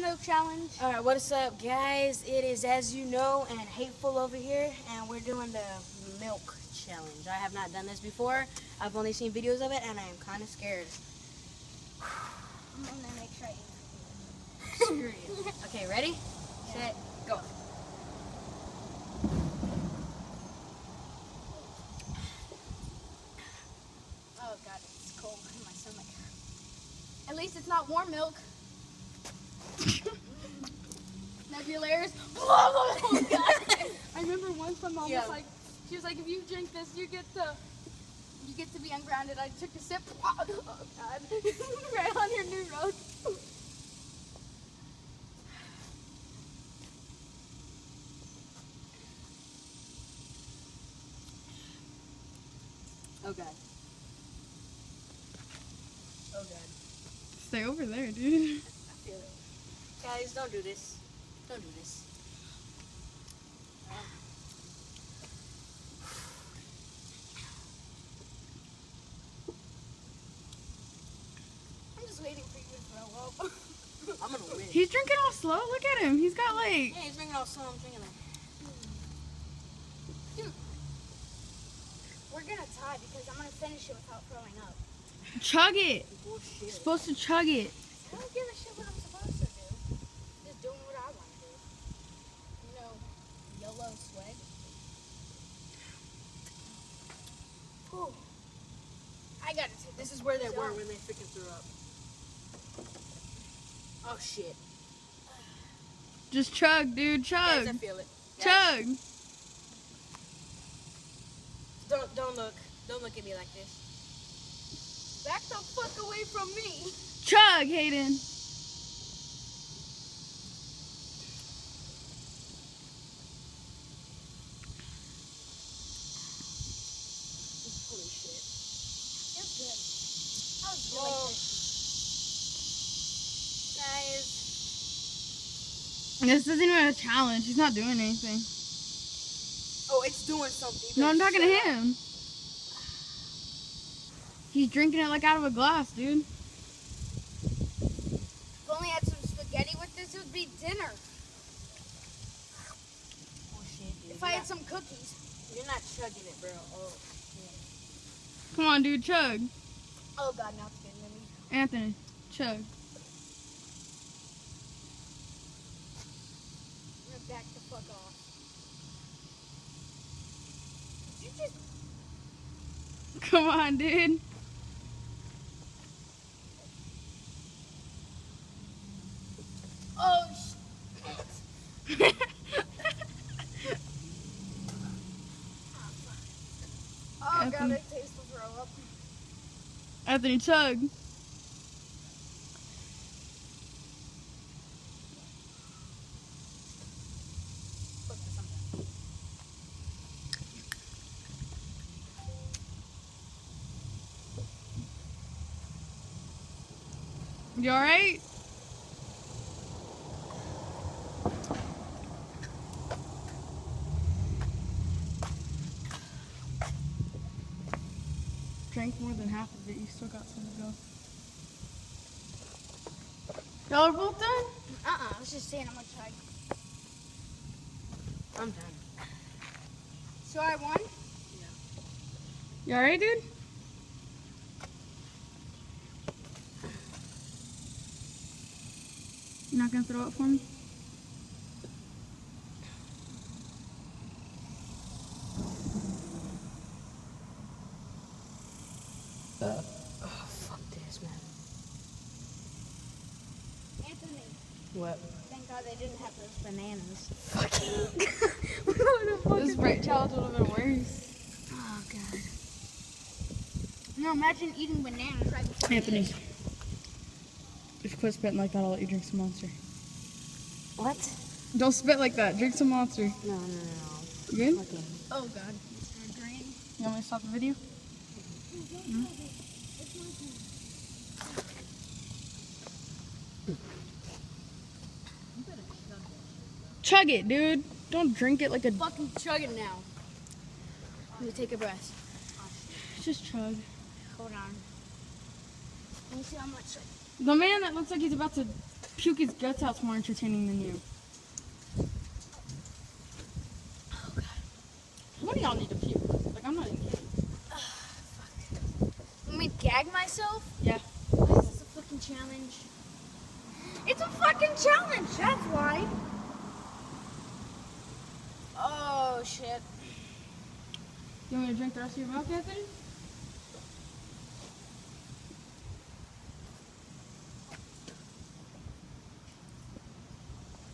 Milk challenge. Alright, what's up, guys? It is As You Know and Hateful over here, and we're doing the milk challenge. I have not done this before. I've only seen videos of it, and I am kind of scared. I'm gonna make sure I Screw you. Okay, ready? Set, go. Oh god, it's cold in my stomach. At least it's not warm milk. Nebulaires. Oh god. I remember once my mom was like, she was like, if you drink this, you get to be ungrounded. I took a sip. Oh god. Right on your new road. Oh god. Oh god. Stay over there, dude. I feel it. Guys, don't do this. Don't do this. I'm just waiting for you to throw up. I'm gonna win. He's drinking all slow. Look at him. He's got like. Yeah, he's drinking all slow. I'm drinking like. Dude, we're gonna tie because I'm gonna finish it without throwing up. Chug it. Bullshit. You're supposed to chug it. I don't give a shit what I'm supposed to do. Just doing what I want to do. You know, YOLO swag. Whew. I gotta take This is where they were when they freaking threw up. Oh shit. Just chug, dude. Chug. Guys, I feel it. Guys, Chug. Don't look. Don't look at me like this. Back the fuck away from me. Chug, Hayden. Holy shit. It's good. I was really Whoa. thirsty. Guys. This isn't even a challenge. He's not doing anything. Oh, it's doing something. No, I'm talking to Shut up. him. He's drinking it like out of a glass, dude. If only I had some spaghetti with this, it would be dinner. Oh shit, dude. If I had some cookies. You're not chugging it, bro. Oh shit. Come on, dude. Chug. Oh god, now it's getting to me. Anthony, chug. I'm gonna back the fuck off. Did you just... Come on, dude. Oh shit. Oh god, I taste the throw up. Anthony, chug. Fuck this, I'm done. You alright? Drank more than half of it. You still got some to go. Y'all are both done? I was just saying I'm gonna try. I'm done. So I won? You alright, dude? You're not gonna throw up for me? Oh, fuck this, man. Anthony, What? thank God they didn't have those bananas. Fucking. This right challenge would have been worse. Oh god. No, imagine eating bananas right before Anthony. this. If you quit spitting like that, I'll let you drink some Monster. What? Don't spit like that. Drink some Monster. No. You good? Fucking. Oh god. Mr. Green. You want me to stop the video? Chug it, dude. Don't drink it like a... Fucking chug it now. Let me take a breath. Just chug. Hold on. Let me see how much. The man that looks like he's about to puke his guts out's more entertaining than you. Oh god. One of y'all need to puke. Like, I'm not even kidding. Let me gag myself? Yeah. Why is this a fucking challenge? It's a fucking challenge, that's why. Oh shit. You want me to drink the rest of your milk, Anthony?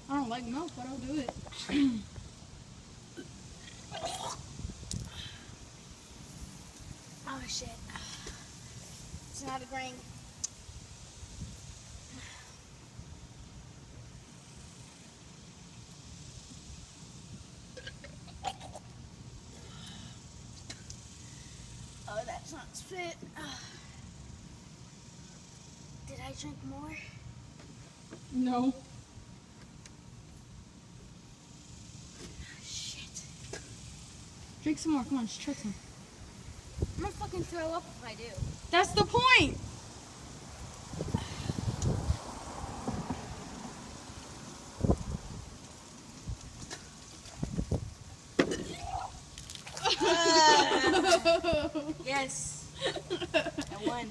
I don't like milk, but I'll do it. Oh shit. It's not agreeing. Oh, that sounds fit. Did I drink more? No. Shit. Drink some more. Come on, just try some. I'm gonna fucking throw up if I do. That's the point! Yes. I won.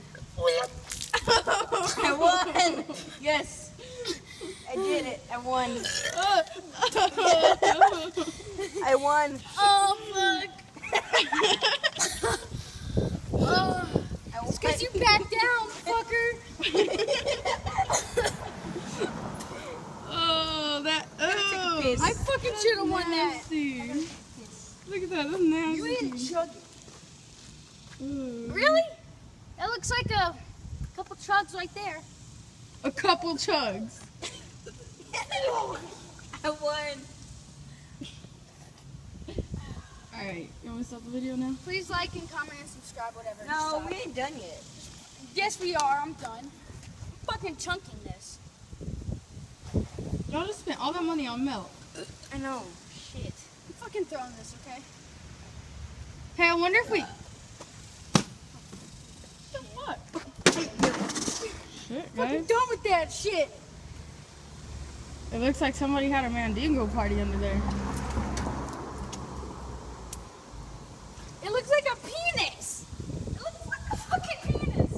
I won. Yes. I did it. I won. I won. Oh fuck. It's Cause you backed down, fucker. Oh, that. Oh. piss. I fucking should have won that. Nasty. Look at that. That's nasty. You didn't chug it. Ooh. Really? That looks like a couple chugs right there. A couple chugs. I won. Alright, you want to stop the video now? Please like and comment and subscribe, whatever. No, Stop. we ain't done yet. Yes, we are. I'm done. I'm fucking chunking this. Y'all just spent all that money on milk. I know. Shit. I'm fucking throwing this, okay? Hey, I wonder if we... What the fuck? Shit, Fucking guys. done with that shit. It looks like somebody had a Mandingo party under there. It looks like a penis. It looks like a fucking penis.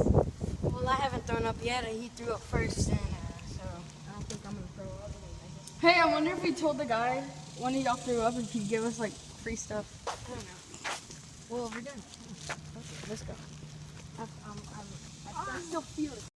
Well, I haven't thrown up yet, and he threw up first, and so I don't think I'm gonna throw up. Hey, I wonder if we told the guy, one of y'all threw up, if he'd give us, like, free stuff. I don't know. Well, we're done. Okay, let's go. I still feel it.